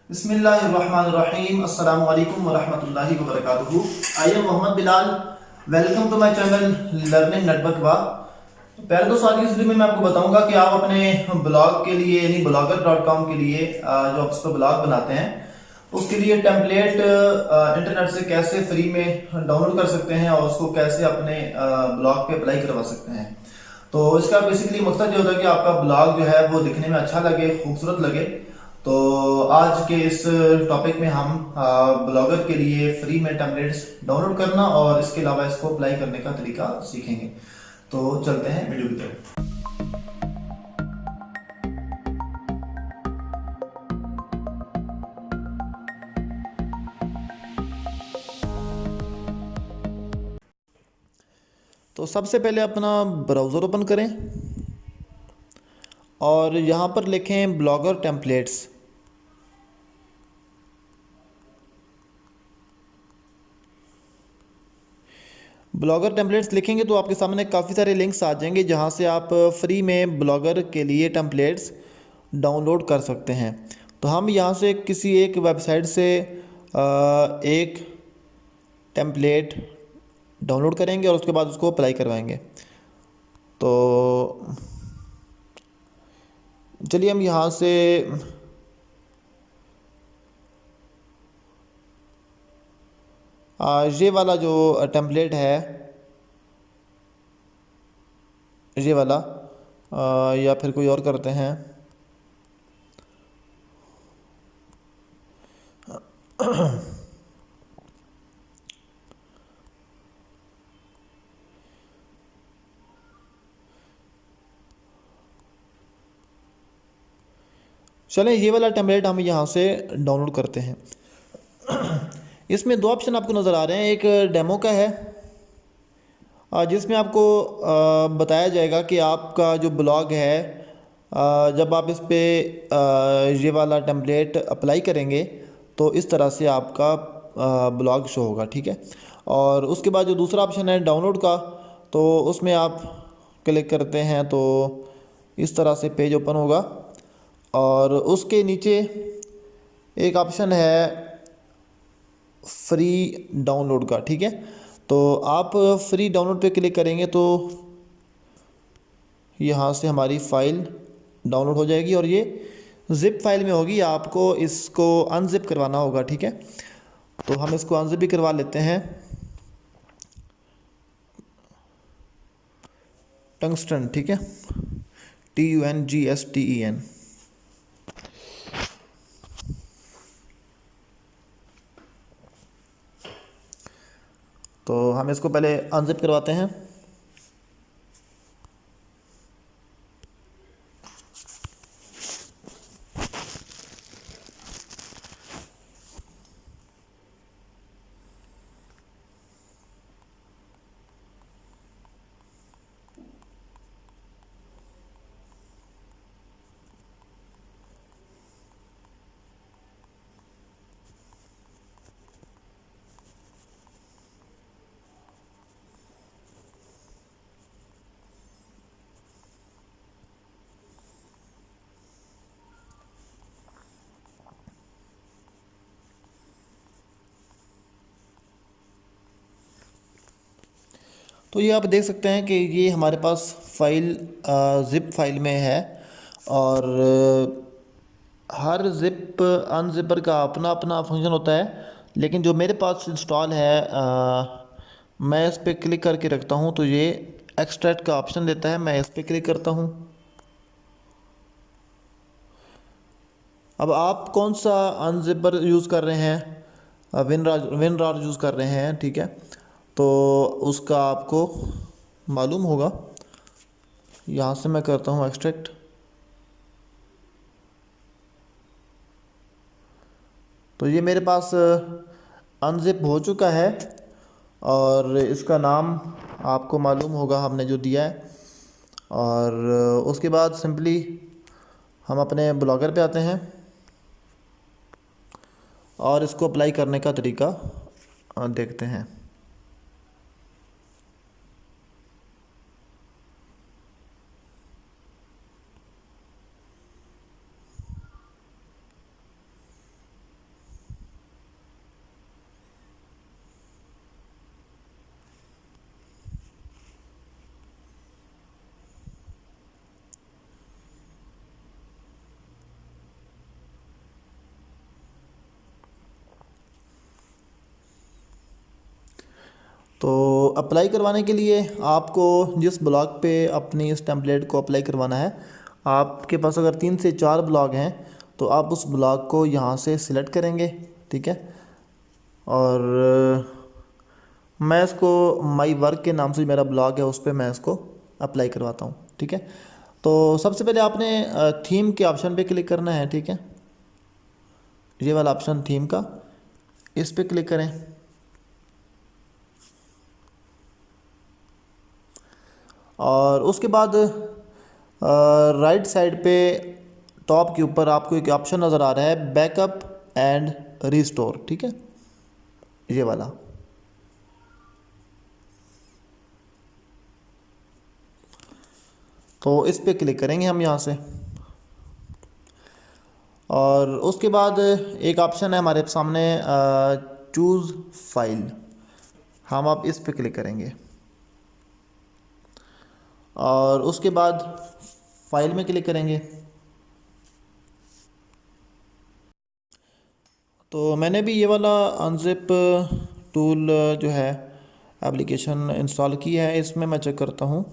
बिस्मिल्लाहिर्रहमानिर्रहीम अस्सलामु अलैकुम वरहमतुल्लाहि वबरकातुहू। I am Mohammad Bilal. Welcome to my channel learning network वा। तो पहले तो आज की इस वीडियो में मैं आपको बताऊंगा कि आप अपने ब्लॉग के लिए यानी blogger.com के लिए जो आप उसको ब्लॉग बनाते हैं उसके लिए टेम्पलेट इंटरनेट से कैसे फ्री में डाउनलोड कर सकते हैं और उसको कैसे अपने ब्लॉग पे अप्लाई करवा सकते हैं। तो इसका बेसिकली मकसद ये होता है कि आपका ब्लॉग जो है वो दिखने में अच्छा लगे, खूबसूरत लगे। तो आज के इस टॉपिक में हम ब्लॉगर के लिए फ्री में टेम्पलेट्स डाउनलोड करना और इसके अलावा इसको अप्लाई करने का तरीका सीखेंगे। तो चलते हैं वीडियो की तरफ। तो सबसे पहले अपना ब्राउज़र ओपन करें और यहाँ पर लिखें ब्लॉगर टेम्पलेट्स। ब्लॉगर टेम्पलेट्स लिखेंगे तो आपके सामने काफ़ी सारे लिंक्स आ जाएंगे जहाँ से आप फ्री में ब्लॉगर के लिए टेम्पलेट्स डाउनलोड कर सकते हैं। तो हम यहाँ से किसी एक वेबसाइट से एक टेम्पलेट डाउनलोड करेंगे और उसके बाद उसको अप्लाई करवाएंगे। तो चलिए हम यहाँ से ये वाला जो टेम्पलेट है, ये वाला या फिर कोई और करते हैं। चलें ये वाला टेम्पलेट हम यहाँ से डाउनलोड करते हैं। इसमें दो ऑप्शन आपको नज़र आ रहे हैं। एक डेमो का है जिसमें आपको बताया जाएगा कि आपका जो ब्लॉग है जब आप इस पे ये वाला टेम्पलेट अप्लाई करेंगे तो इस तरह से आपका ब्लॉग शो होगा, ठीक है। और उसके बाद जो दूसरा ऑप्शन है डाउनलोड का, तो उसमें आप क्लिक करते हैं तो इस तरह से पेज ओपन होगा और उसके नीचे एक ऑप्शन है फ्री डाउनलोड का, ठीक है। तो आप फ्री डाउनलोड पे क्लिक करेंगे तो यहाँ से हमारी फ़ाइल डाउनलोड हो जाएगी और ये ज़िप फाइल में होगी। आपको इसको अनज़िप करवाना होगा, ठीक है। तो हम इसको अनज़िप भी करवा लेते हैं। टंगस्टन, ठीक है, TUNGSTEN। तो हम इसको पहले अनज़िप करवाते हैं। तो ये आप देख सकते हैं कि ये हमारे पास फ़ाइल ज़िप फाइल में है और हर ज़िप अनज़िपर का अपना अपना फंक्शन होता है। लेकिन जो मेरे पास इंस्टॉल है मैं इस पर क्लिक करके रखता हूँ तो ये एक्सट्रैक्ट का ऑप्शन देता है। मैं इस पर क्लिक करता हूँ। अब आप कौन सा अनज़िपर यूज़ कर रहे हैं, विनरार यूज़ कर रहे हैं, ठीक है, तो उसका आपको मालूम होगा। यहाँ से मैं करता हूँ एक्सट्रैक्ट। तो ये मेरे पास अनज़िप हो चुका है और इसका नाम आपको मालूम होगा हमने जो दिया है। और उसके बाद सिंपली हम अपने ब्लॉगर पे आते हैं और इसको अप्लाई करने का तरीका देखते हैं। तो अप्लाई करवाने के लिए आपको जिस ब्लॉग पे अपनी इस टेम्पलेट को अप्लाई करवाना है, आपके पास अगर 3 से 4 ब्लॉग हैं तो आप उस ब्लॉग को यहाँ से सिलेक्ट करेंगे, ठीक है। और मैं इसको माई वर्क के नाम से मेरा ब्लॉग है उस पर मैं इसको अप्लाई करवाता हूँ, ठीक है। तो सबसे पहले आपने थीम के ऑप्शन पे क्लिक करना है, ठीक है। ये वाला ऑप्शन थीम का, इस पे क्लिक करें। और उसके बाद राइट साइड पे टॉप के ऊपर आपको एक ऑप्शन नज़र आ रहा है बैकअप एंड रिस्टोर, ठीक है, ये वाला। तो इस पे क्लिक करेंगे हम यहाँ से। और उसके बाद एक ऑप्शन है हमारे सामने चूज़ फाइल, हम आप इस पे क्लिक करेंगे। और उसके बाद फाइल में क्लिक करेंगे। तो मैंने भी ये वाला अनजिप टूल जो है एप्लीकेशन इंस्टॉल की है, इसमें मैं चेक करता हूँ।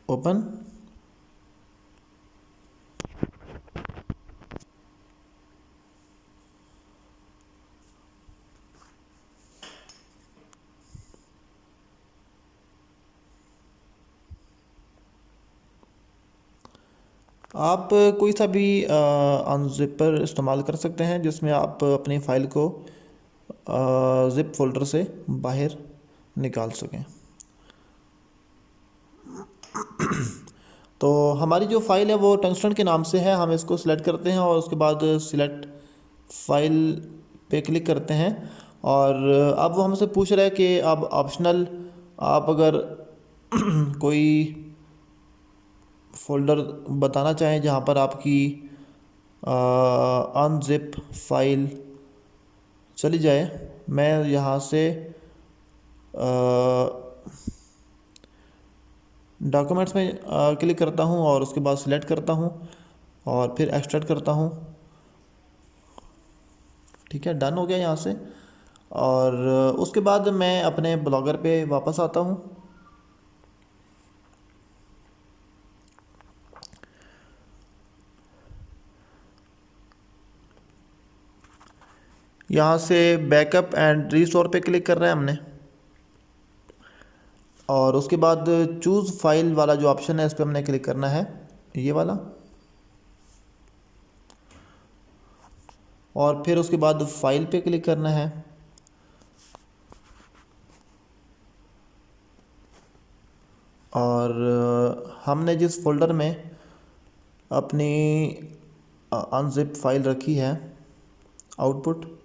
ओपन। आप कोई सा भी अनजिपर इस्तेमाल कर सकते हैं जिसमें आप अपनी फ़ाइल को ज़िप फोल्डर से बाहर निकाल सकें। तो हमारी जो फ़ाइल है वो टंगस्टन के नाम से है, हम इसको सिलेक्ट करते हैं और उसके बाद सिलेक्ट फ़ाइल पे क्लिक करते हैं। और अब वो हमसे पूछ रहा है कि अब ऑप्शनल आप अगर कोई फ़ोल्डर बताना चाहें जहाँ पर आपकी अनजिप फाइल चली जाए। मैं यहाँ से डॉक्यूमेंट्स में क्लिक करता हूँ और उसके बाद सिलेक्ट करता हूँ और फिर एक्सट्रैक्ट करता हूँ, ठीक है। डन हो गया यहाँ से। और उसके बाद मैं अपने ब्लॉगर पे वापस आता हूँ। यहाँ से बैकअप एंड रिस्टोर पे क्लिक कर रहे हैं हमने। और उसके बाद चूज़ फाइल वाला जो ऑप्शन है इस पर हमने क्लिक करना है, ये वाला। और फिर उसके बाद फाइल पे क्लिक करना है। और हमने जिस फोल्डर में अपनी अनजिप फाइल रखी है आउटपुट,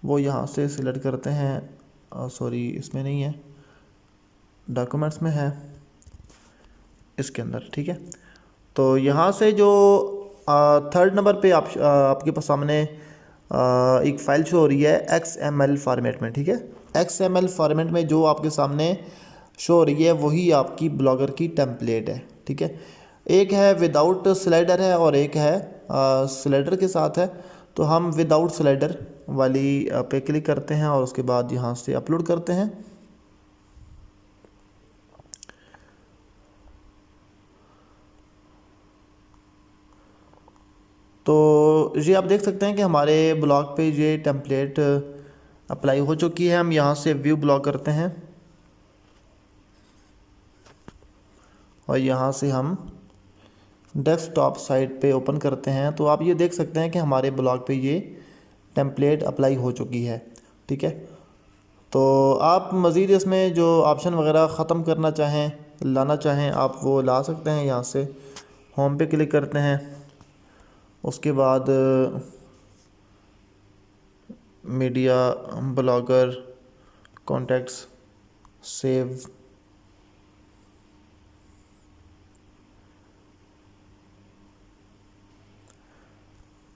वो यहाँ से सिलेक्ट करते हैं। सॉरी, इसमें नहीं है, डॉक्यूमेंट्स में है, इसके अंदर, ठीक है। तो यहाँ से जो थर्ड नंबर पे आपके पास सामने एक फ़ाइल शो हो रही है XML फॉर्मेट में, ठीक है। XML फॉर्मेट में जो आपके सामने शो हो रही है वही आपकी ब्लॉगर की टेम्पलेट है, ठीक है। एक है विदाउट स्लाइडर है और एक है स्लाइडर के साथ है। तो हम विदाउट स्लाइडर वाली पे क्लिक करते हैं और उसके बाद यहाँ से अपलोड करते हैं। तो ये आप देख सकते हैं कि हमारे ब्लॉग पे ये टेम्पलेट अप्लाई हो चुकी है। हम यहाँ से व्यू ब्लॉग करते हैं और यहाँ से हम डेस्कटॉप साइट पे ओपन करते हैं। तो आप ये देख सकते हैं कि हमारे ब्लॉग पे ये टेम्पलेट अप्लाई हो चुकी है, ठीक है। तो आप मज़ीद इसमें जो ऑप्शन वगैरह ख़त्म करना चाहें, लाना चाहें, आप वो ला सकते हैं। यहाँ से होम पे क्लिक करते हैं, उसके बाद मीडिया, ब्लॉगर, कॉन्टेक्ट्स, सेव।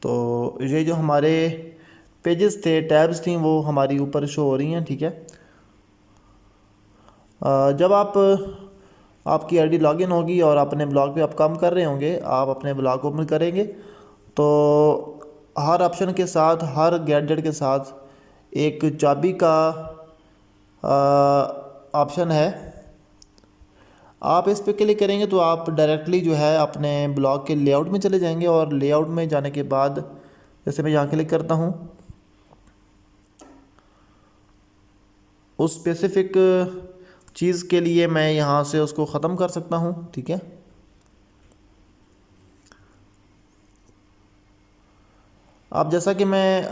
तो ये जो हमारे पेजेस थे, टैब्स थी, वो हमारी ऊपर शो हो रही हैं, ठीक है। जब आपकी आईडी लॉगिन होगी और अपने ब्लॉग पे आप काम कर रहे होंगे, आप अपने ब्लॉग ओपन करेंगे तो हर ऑप्शन के साथ, हर गैजेट के साथ एक चाबी का ऑप्शन है, आप इस पे क्लिक करेंगे तो आप डायरेक्टली जो है अपने ब्लॉग के लेआउट में चले जाएंगे, और लेआउट में जाने के बाद जैसे मैं यहाँ क्लिक करता हूँ, उस स्पेसिफिक चीज़ के लिए मैं यहाँ से उसको ख़त्म कर सकता हूँ। ठीक है, अब जैसा कि मैं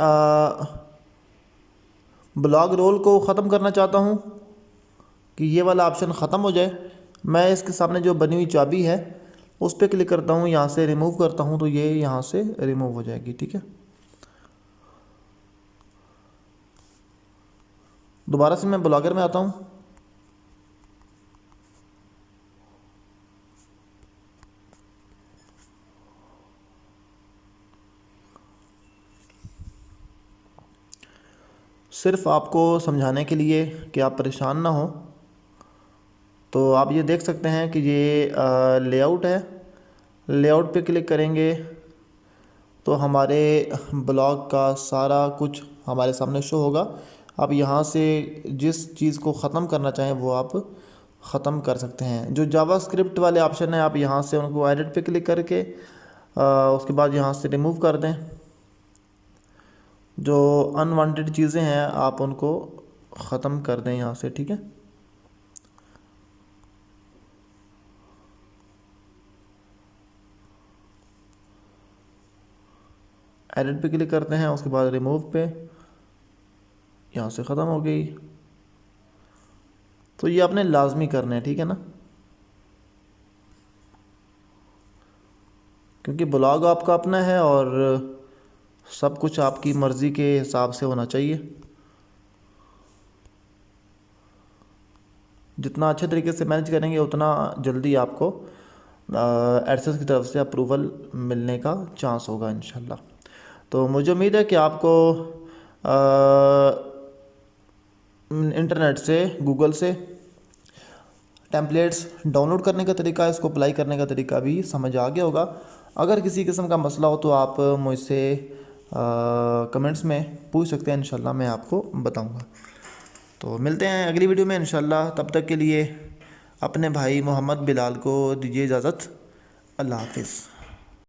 ब्लॉग रोल को ख़त्म करना चाहता हूँ कि ये वाला ऑप्शन ख़त्म हो जाए, मैं इसके सामने जो बनी हुई चाबी है उस पर क्लिक करता हूँ, यहाँ से रिमूव करता हूँ तो ये यहाँ से रिमूव हो जाएगी। ठीक है, दोबारा से मैं ब्लॉगर में आता हूँ। सिर्फ आपको समझाने के लिए कि आप परेशान ना हो, तो आप ये देख सकते हैं कि ये लेआउट है। लेआउट पे क्लिक करेंगे तो हमारे ब्लॉग का सारा कुछ हमारे सामने शो होगा। आप यहाँ से जिस चीज़ को ख़त्म करना चाहें वो आप ख़त्म कर सकते हैं। जो जावास्क्रिप्ट वाले ऑप्शन हैं, आप यहाँ से उनको एडिट पे क्लिक करके उसके बाद यहाँ से रिमूव कर दें। जो अनवांटेड चीज़ें हैं आप उनको ख़त्म कर दें यहाँ से। ठीक है, एडिट पे क्लिक करते हैं, उसके बाद रिमूव पे, यहाँ से ख़त्म हो गई। तो ये आपने लाजमी करना है। ठीक है ना, क्योंकि ब्लॉग आपका अपना है और सब कुछ आपकी मर्ज़ी के हिसाब से होना चाहिए। जितना अच्छे तरीके से मैनेज करेंगे उतना जल्दी आपको एडसेंस की तरफ से अप्रूवल मिलने का चांस होगा इंशाल्लाह। तो मुझे उम्मीद है कि आपको इंटरनेट से, गूगल से टेम्पलेट्स डाउनलोड करने का तरीका, इसको अप्लाई करने का तरीका भी समझ आ गया होगा। अगर किसी किस्म का मसला हो तो आप मुझसे कमेंट्स में पूछ सकते हैं, इंशाल्लाह मैं आपको बताऊंगा। तो मिलते हैं अगली वीडियो में इंशाल्लाह। तब तक के लिए अपने भाई मोहम्मद बिलाल को दीजिए इजाज़त। अल्लाह हाफिज़।